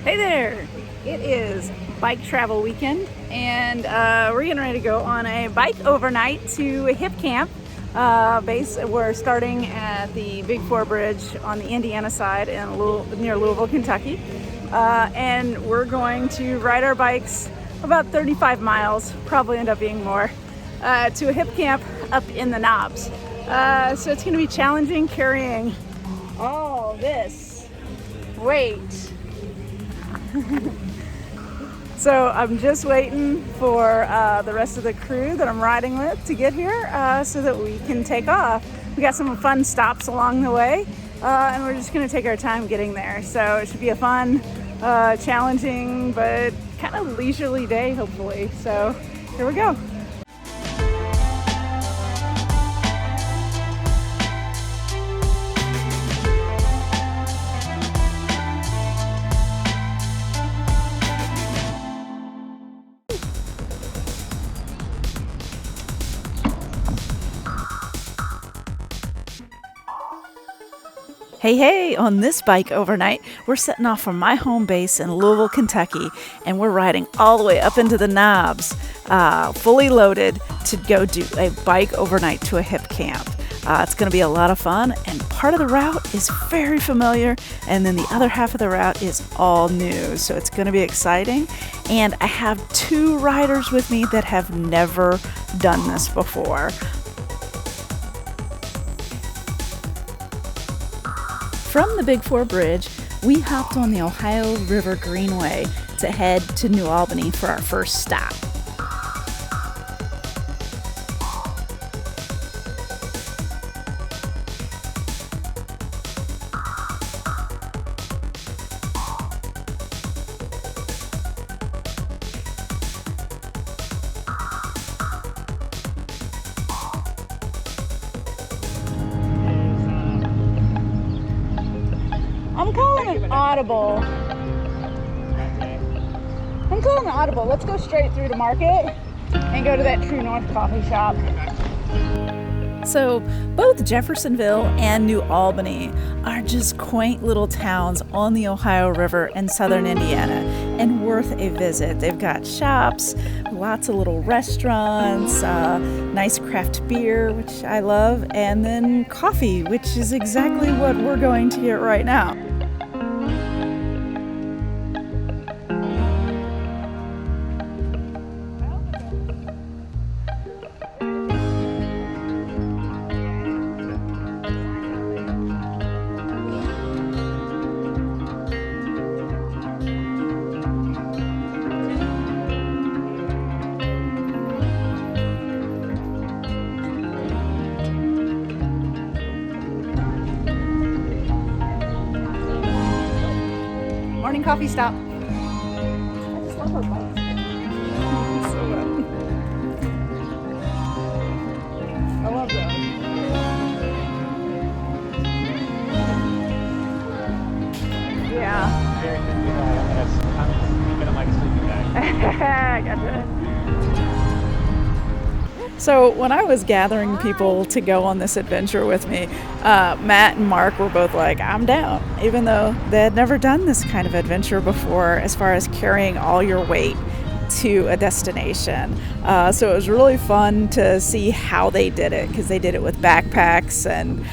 Hey there! It is bike travel weekend, and we're getting ready to go on a bike overnight to Hipcamp base. We're starting at the Big Four Bridge on the Indiana side near Louisville, Kentucky, and we're going to ride our bikes about 35 miles, probably end up being more, to a Hipcamp up in the Knobs. So it's going to be challenging carrying all this weight. So I'm just waiting for the rest of the crew that I'm riding with to get here so that we can take off. We got some fun stops along the way, and we're just going to take our time getting there. So it should be a fun, challenging, but kind of leisurely day, hopefully. So here we go. Hey, on this bike overnight, we're setting off from my home base in Louisville, Kentucky, and we're riding all the way up into the Knobs, fully loaded to go do a bike overnight to a Hipcamp. It's going to be a lot of fun, and part of the route is very familiar, and then the other half of the route is all new, so it's going to be exciting. And I have two riders with me that have never done this before. From the Big Four Bridge, we hopped on the Ohio River Greenway to head to New Albany for our first stop. I'm calling an audible. Let's go straight through to Market and go to that True North coffee shop. So both Jeffersonville and New Albany are just quaint little towns on the Ohio River in southern Indiana and worth a visit. They've got shops, lots of little restaurants, nice craft beer, which I love, and then coffee, which is exactly what we're going to get right now. Morning coffee stop. I just love our bikes. I love that. Yeah. I'm like a sleeping guy. Gotcha. So when I was gathering people to go on this adventure with me, Matt and Mark were both like, I'm down, even though they had never done this kind of adventure before as far as carrying all your weight to a destination. So it was really fun to see how they did it, because they did it with backpacks, and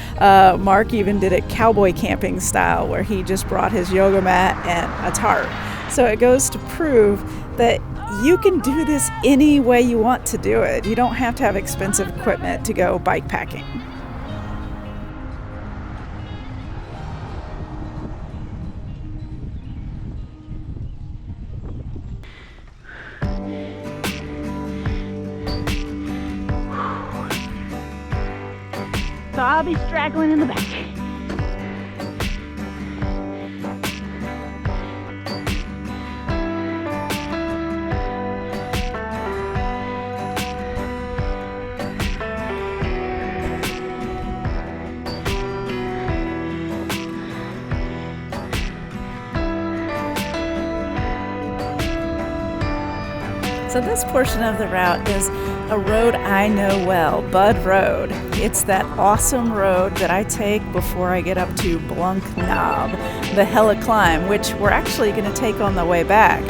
Mark even did it cowboy camping style, where he just brought his yoga mat and a tarp. So it goes to prove that you can do this any way you want to do it. You don't have to have expensive equipment to go bike packing. So I'll be straggling in the back. So this portion of the route is a road I know well, Bud Road. It's that awesome road that I take before I get up to Blunk Knob, the hella climb, which we're actually going to take on the way back.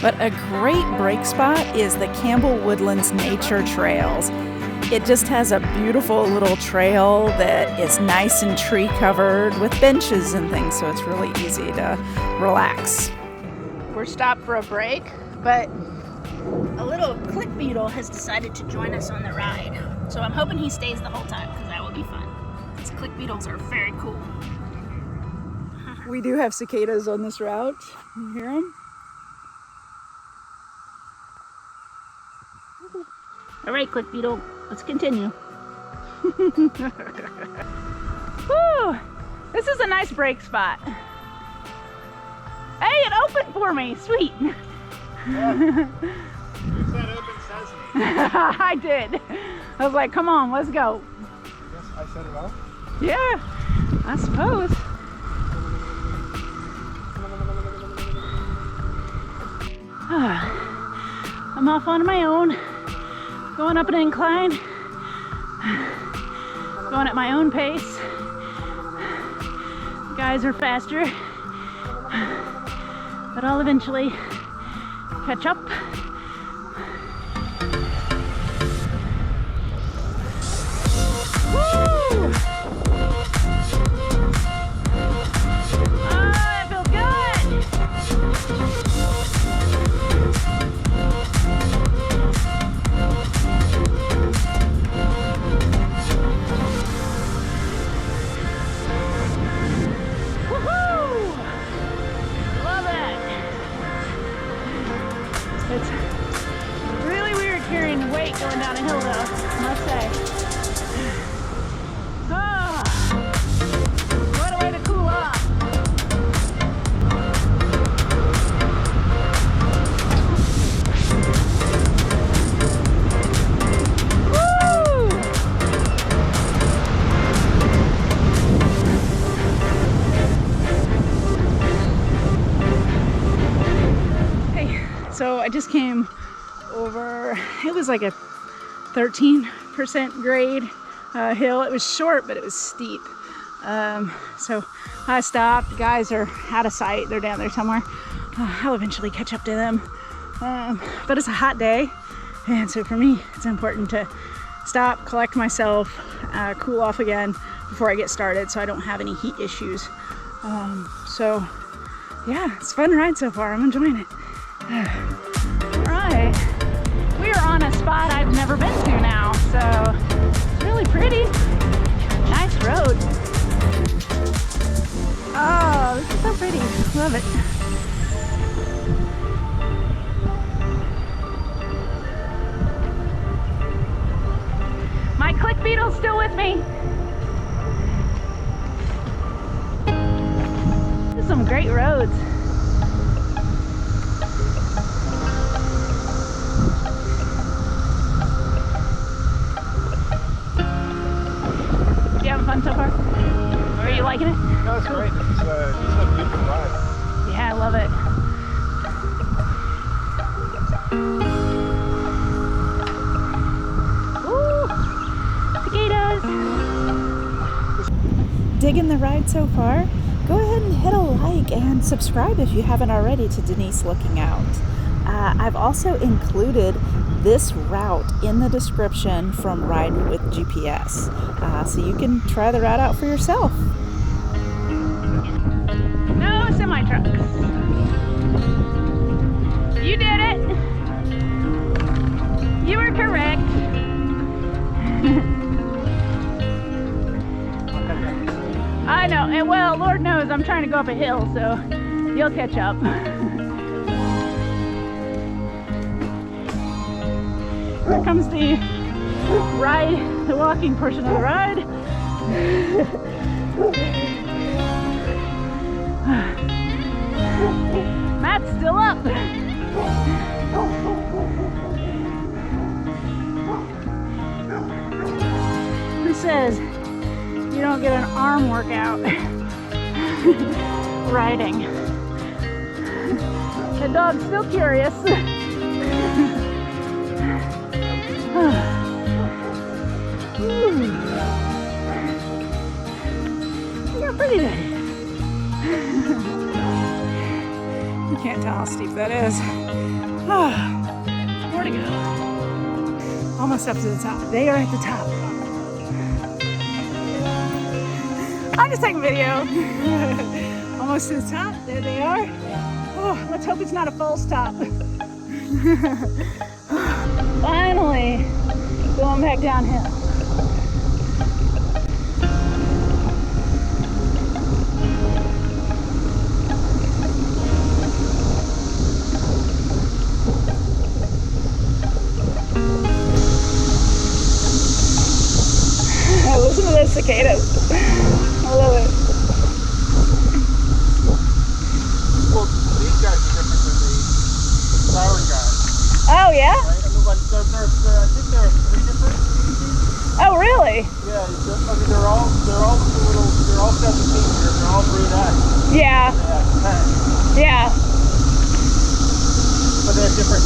But a great break spot is the Campbell Woodlands Nature Trails. It just has a beautiful little trail that is nice and tree covered with benches and things, so it's really easy to relax. We're stopped for a break, but a little click beetle has decided to join us on the ride. So I'm hoping he stays the whole time because that will be fun. These click beetles are very cool. We do have cicadas on this route. You hear them? All right, click beetle, let's continue. Woo! This is a nice break spot. Hey, it opened for me, sweet. Yeah. You said open sesame. I did. I was like, come on, let's go. Yes, I set it off? Yeah, I suppose. I'm off on my own, going up an incline, going at my own pace. The guys are faster, but I'll eventually catch up. Woo! Oh, that feels good! Woohoo! Love it! It's really weird carrying weight going down a hill though, I must say. Oh, what a way to cool off. Woo! Hey, so I just came over, it was like a 13% grade hill. It was short, but it was steep. So I stopped. The guys are out of sight. They're down there somewhere. I'll eventually catch up to them. But it's a hot day, and so for me, it's important to stop, collect myself, cool off again before I get started so I don't have any heat issues. So yeah, it's a fun ride so far. I'm enjoying it. All right. We are on a spot I've never been to now, so it's really pretty. Nice road. Oh, this is so pretty. Love it. My click beetle's still with me. There's some great roads. Fun so far? Are you liking it? No, it's great. This is a beautiful ride. Yeah, I love it. Ooh, cicadas. Digging the ride so far? Go ahead and hit a like and subscribe if you haven't already to Denise Looking Out. I've also included this route in the description from Ride with GPS, so you can try the route out for yourself. No semi-trucks. You did it. You were correct. I know, and well, Lord knows I'm trying to go up a hill, so you'll catch up. Here comes the ride, the walking portion of the ride. Matt's still up. Who says you don't get an arm workout riding? The dog's still curious. Look how pretty that is. You can't tell how steep that is. More to go. Almost up to the top. They are at the top. I'm just taking a video. Almost to the top. There they are. Oh, let's hope it's not a false top. Finally, going back downhill. Listen to those cicadas. I love it. Well, these guys are different than the flower guys. Oh, yeah? Right? I mean, like, I think there are 3 different species. Oh, really? Yeah, I mean, they're all 17 here. They're all green eyes. Yeah. Yeah. But they have different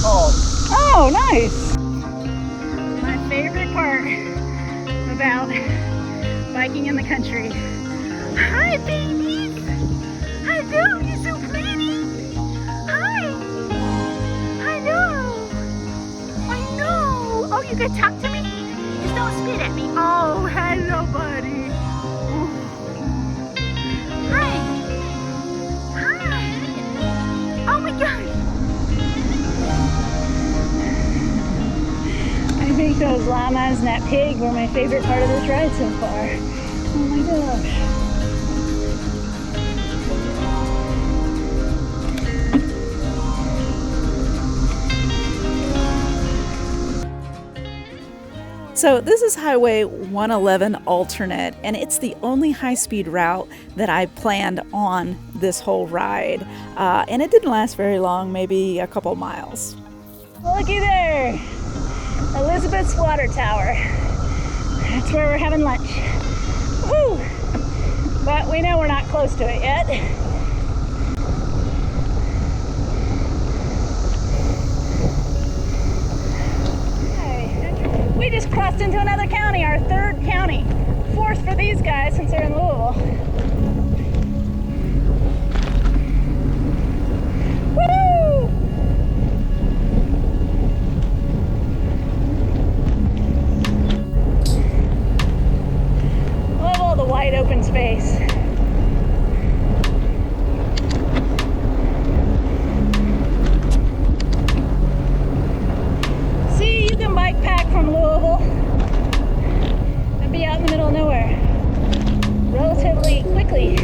calls. Oh, nice. My favorite part about biking in the country. Hi, babies. Hello, you're so pretty. Hi. Hello. I know. Oh, you could talk to me? Just don't spit at me. Oh, hello, buddy. Hi. Hi. Oh my gosh. I think those llamas and that pig were my favorite part of this ride so far. Oh my gosh. So this is Highway 111 alternate, and it's the only high-speed route that I planned on this whole ride. And it didn't last very long, maybe a couple miles. Looky there, Elizabeth's water tower. That's where we're having lunch. Woo! But we know we're not close to it yet. We just crossed into another county, our 3rd county. 4th for these guys since they're in Louisville. Woo! Love all the wide open space. Bike pack from Louisville and be out in the middle of nowhere relatively quickly.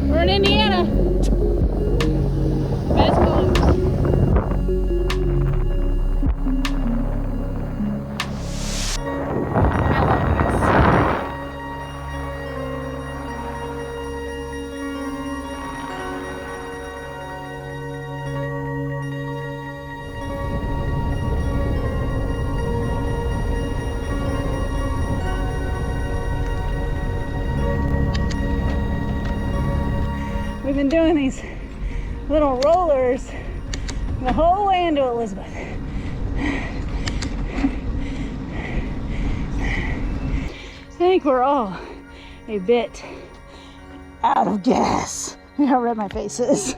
We're in Indiana. Best close. We've been doing these little rollers the whole way into Elizabeth. I think we're all a bit out of gas. You know how red my face is.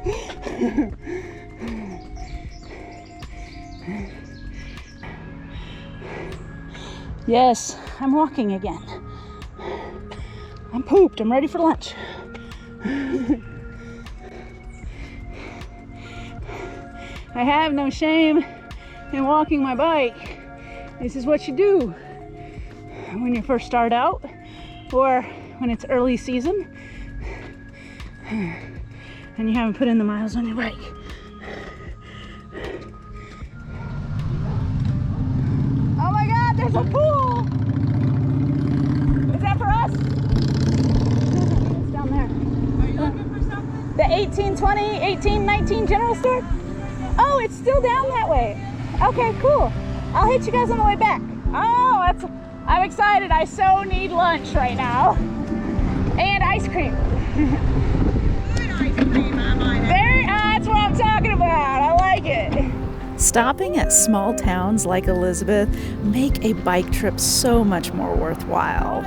Yes, I'm walking again. I'm pooped. I'm ready for lunch. I have no shame in walking my bike. This is what you do when you first start out or when it's early season and you haven't put in the miles on your bike. Oh my God, there's a pool! Is that for us? It's down there. Are you looking for something? The 1820, 1819 general store? Oh, it's still down that way. Okay, cool. I'll hit you guys on the way back. Oh, I'm excited. I so need lunch right now. And ice cream. Good, Stopping at small towns like Elizabeth make a bike trip so much more worthwhile.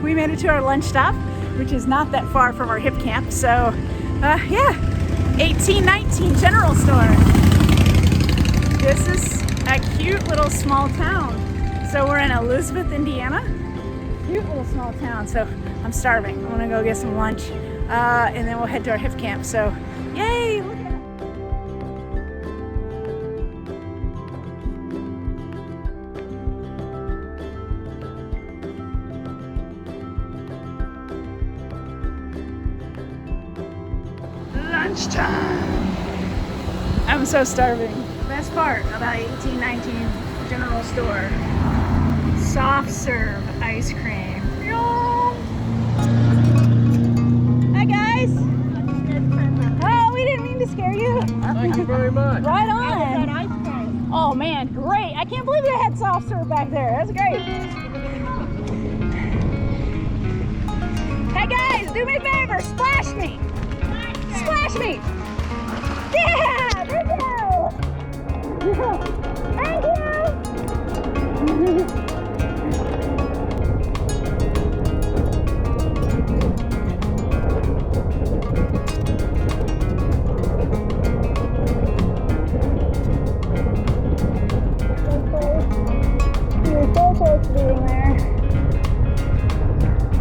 We made it to our lunch stop, which is not that far from our Hipcamp. So, yeah, 1819 General Store. This is a cute little small town. So we're in Elizabeth, Indiana. Cute little small town. So I'm starving. I'm gonna go get some lunch, and then we'll head to our Hipcamp. So, yay! Look at it. Lunchtime. I'm so starving. Best part about 1819 General Store. Soft serve ice cream. Yum. Hi guys. Oh, we didn't mean to scare you. Thank you very much. Right on. Oh man, great. I can't believe they had soft serve back there. That's great. Hey guys, do me a favor, splash me. Splash me! Yeah! There you go! Thank you! You're so close to being there.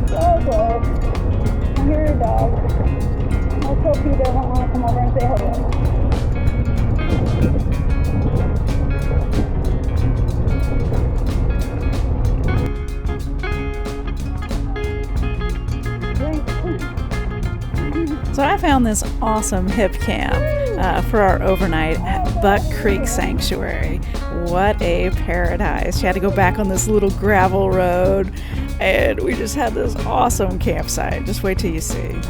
So close. I hear your dog. Let's hope he doesn't want to come over and say hello. So I found this awesome Hipcamp for our overnight at Buck Creek Sanctuary. What a paradise. You had to go back on this little gravel road, and we just had this awesome campsite. Just wait till you see.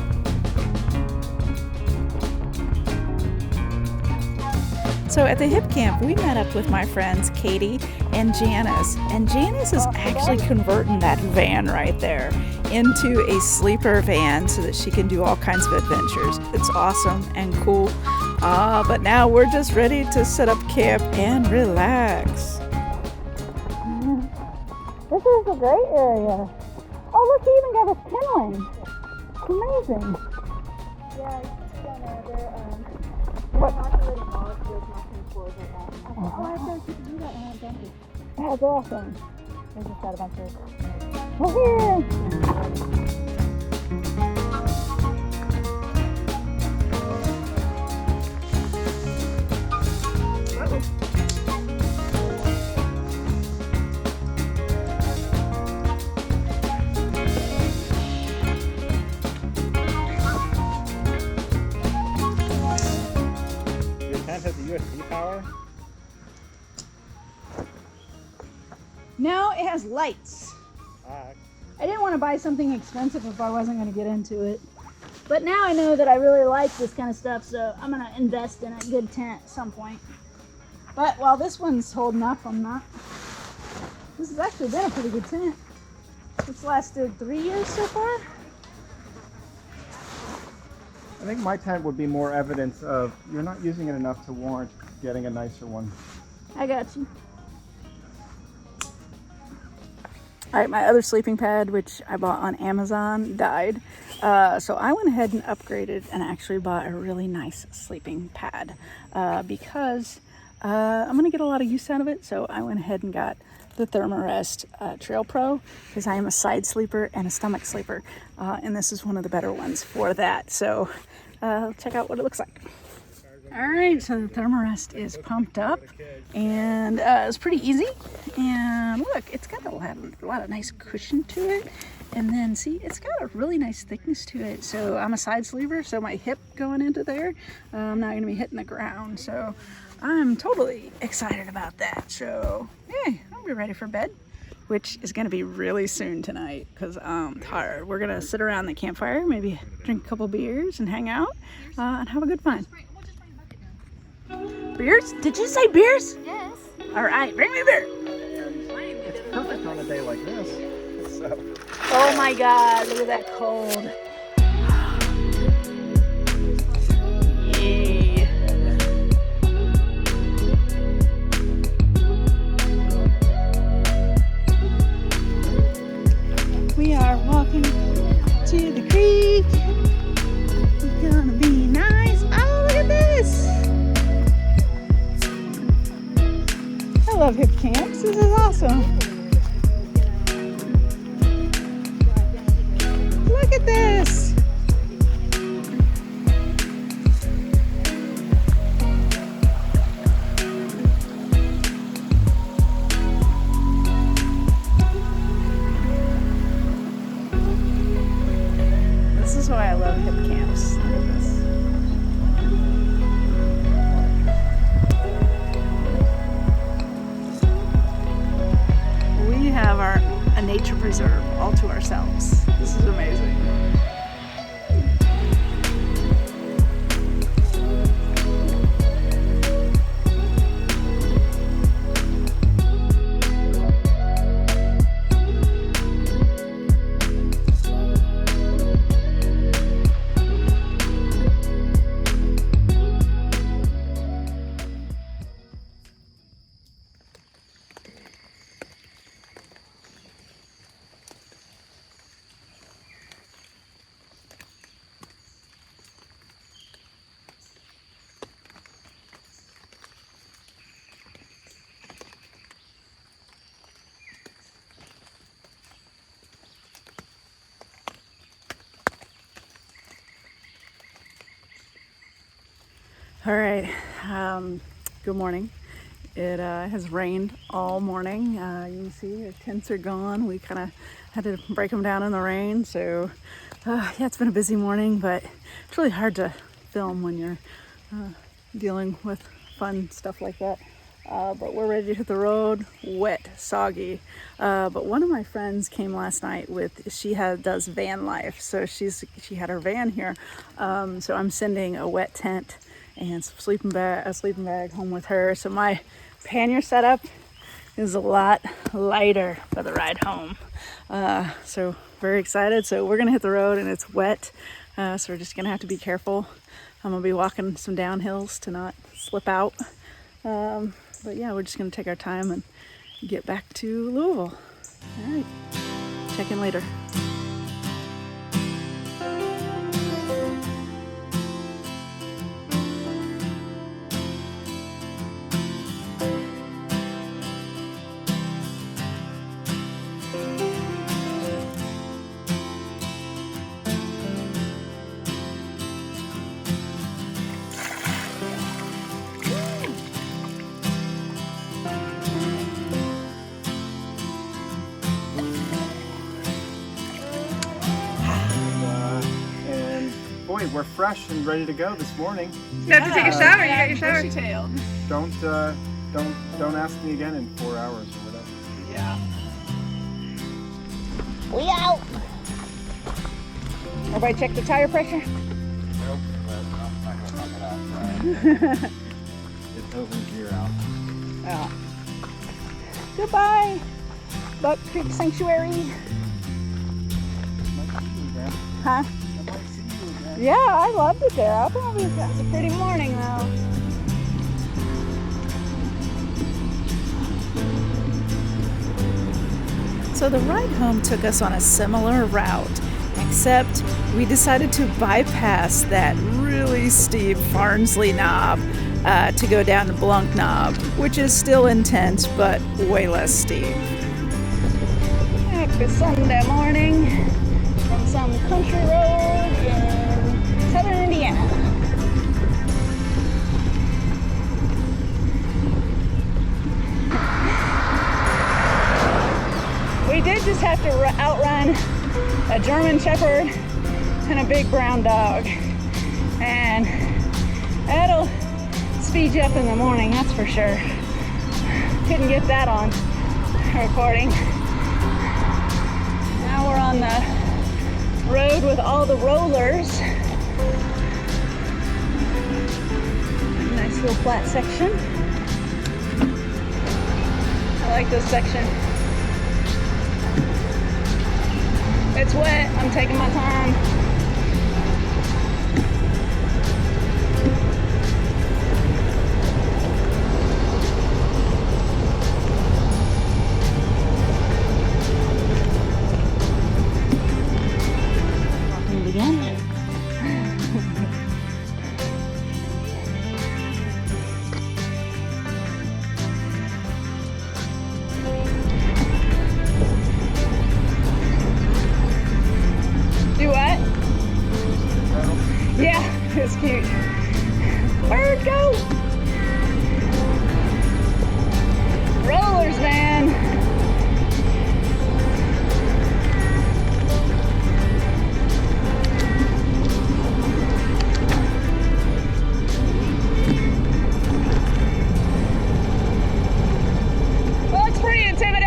So at the Hipcamp, we met up with my friends Katie and Janice. And Janice is actually converting that van right there into a sleeper van so that she can do all kinds of adventures. It's awesome and cool. But now we're just ready to set up camp and relax. This is a great area. Oh, look, he even got us kindling. It's amazing. Yeah, it's down there. What? Oh, I thought you could do that and done it. That's awesome. We just got a bunch of... We're here! Your tent has the USB power? No, it has lights. I didn't want to buy something expensive if I wasn't going to get into it. But now I know that I really like this kind of stuff, so I'm going to invest in a good tent at some point. But while this one's holding up, I'm not. This has actually been a pretty good tent. It's lasted 3 years so far. I think my tent would be more evidence of you're not using it enough to warrant getting a nicer one. I got you. All right, my other sleeping pad, which I bought on Amazon, died. So I went ahead and upgraded and actually bought a really nice sleeping pad because I'm going to get a lot of use out of it. So I went ahead and got the Thermarest Trail Pro because I am a side sleeper and a stomach sleeper. And this is one of the better ones for that. So check out what it looks like. All right, so the Thermarest is pumped up and it's pretty easy. And look, it's got a lot of nice cushion to it. And then see, it's got a really nice thickness to it. So I'm a side sleeper, so my hip going into there, I'm not gonna be hitting the ground. So I'm totally excited about that. So yeah, I'll be ready for bed, which is gonna be really soon tonight because I'm tired. We're gonna sit around the campfire, maybe drink a couple beers and hang out and have a good time. Beers? Did you say beers? Yes. All right, bring me a beer. It's perfect on a day like this. So. Oh my God, look at that cold. Yay. We are walking to the creek. It's gonna be nice. Oh, look at this. I love Hipcamps. This is awesome. Look at this. This is why I love Hipcamps. Look at this. We have a nature preserve all to ourselves. This is amazing. All right, good morning. It has rained all morning. You can see our tents are gone. We kind of had to break them down in the rain. So yeah, it's been a busy morning, but it's really hard to film when you're dealing with fun stuff like that. But we're ready to hit the road, wet, soggy. But one of my friends came last night does van life. So she had her van here. So I'm sending a wet tent and a sleeping bag home with her. So my pannier setup is a lot lighter for the ride home. So very excited. So we're gonna hit the road and it's wet. So we're just gonna have to be careful. I'm gonna be walking some downhills to not slip out. But yeah, we're just gonna take our time and get back to Louisville. All right, check in later. Boy, we're fresh and ready to go this morning. You have to take a shower. You got your shower. Bushy-tailed. Don't ask me again in 4 hours or whatever. Yeah. We out. Everybody check the tire pressure. Nope, it's over gear out. Oh. Goodbye, Buck Creek Sanctuary. Huh? Yeah, I loved it there. It was a pretty morning though. So the ride home took us on a similar route, except we decided to bypass that really steep Farnsley knob to go down to Blunk Knob, which is still intense but way less steep. Happy Sunday morning from some country road in southern Indiana. We did just have to outrun a German Shepherd and a big brown dog, and that'll speed you up in the morning, that's for sure. Couldn't get that on recording. Now we're on the road with all the rollers. Nice Nice little flat section. I like this section. It's wet, I'm taking my time. Walking it again. Do what? Yeah, it's cute. Bird, go! Rollers, man. Well, it's pretty intimidating.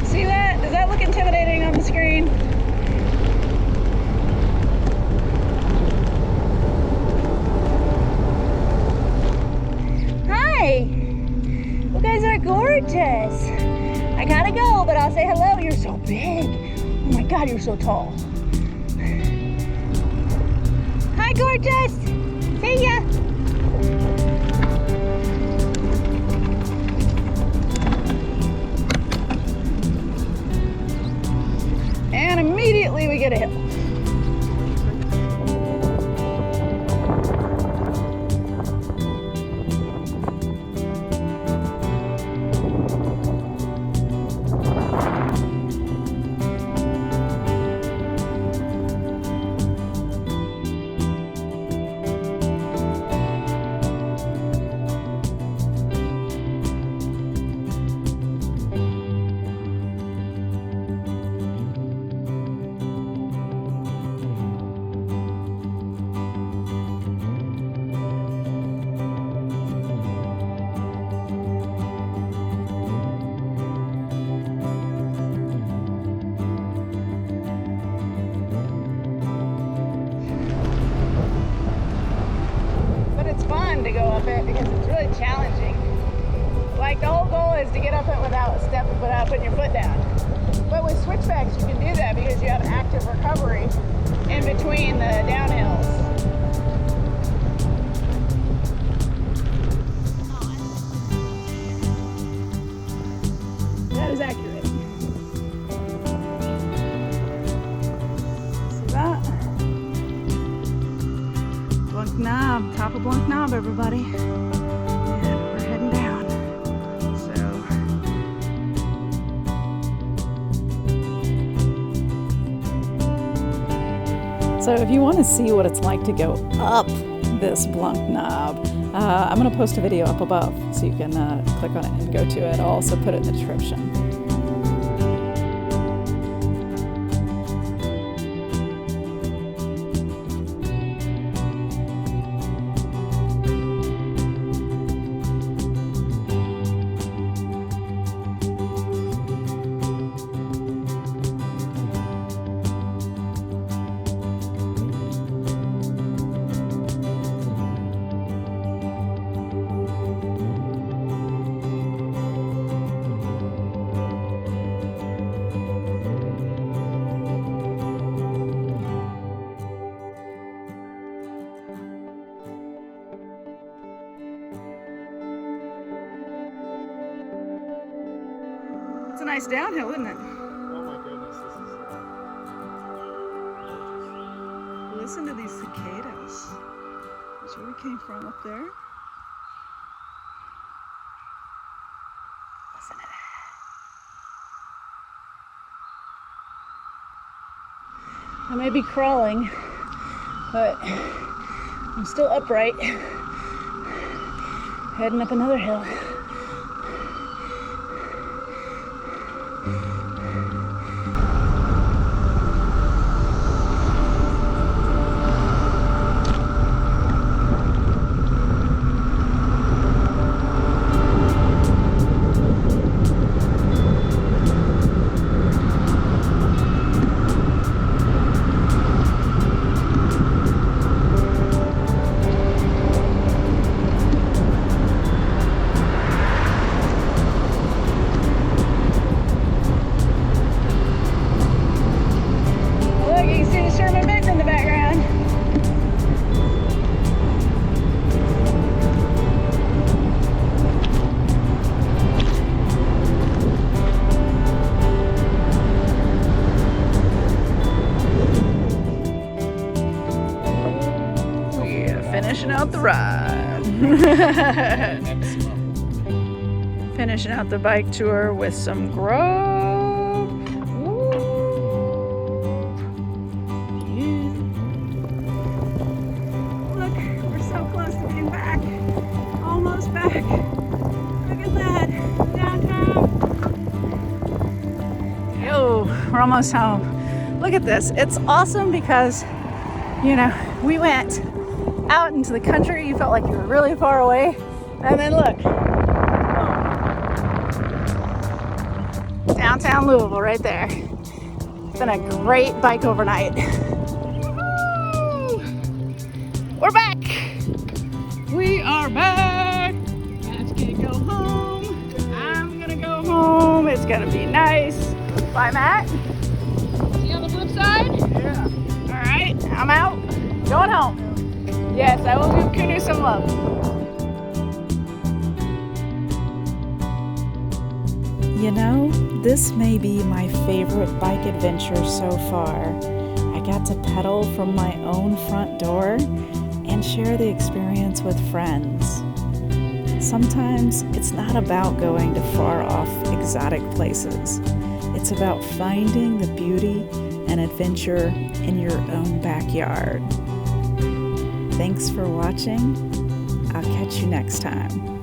See that? Does that look intimidating on the screen? Hi! You guys are gorgeous. I gotta go, but I'll say hello. You're so big. Oh my God, you're so tall. Hi, gorgeous. See ya. And immediately we get a hill. To go up it because it's really challenging. Like the whole goal is to get up it without putting your foot down. But with switchbacks you can do that because you have active recovery in between the downhills. That is accurate. See that? Blunk Knob, top of Blunk Knob, everybody. And we're heading down. So if you want to see what it's like to go up this Blunk Knob, I'm going to post a video up above so you can click on it and go to it. I'll also put it in the description. It's a nice downhill, isn't it? Oh my goodness, this is Listen to these cicadas. That's where we came from up there. Listen to that. I may be crawling, but I'm still upright. Heading up another hill. finishing out the ride. Finishing out the bike tour with some grub. Woo. Yeah. Look, we're so close to being back. Almost back. Look at that. Downtown. Yo, we're almost home. Look at this. It's awesome because, you know, we went out into the country. You felt like you were really far away. And then look. Downtown Louisville right there. It's been a great bike overnight. Woo-hoo! We're back. We are back. Matt's gonna go home. I'm gonna go home. It's gonna be nice. Bye, Matt. See you on the flip side? Yeah. All right, I'm out. Going home. Yes, I will give Kudu some love. You know, this may be my favorite bike adventure so far. I got to pedal from my own front door and share the experience with friends. Sometimes it's not about going to far off exotic places. It's about finding the beauty and adventure in your own backyard. Thanks for watching. I'll catch you next time.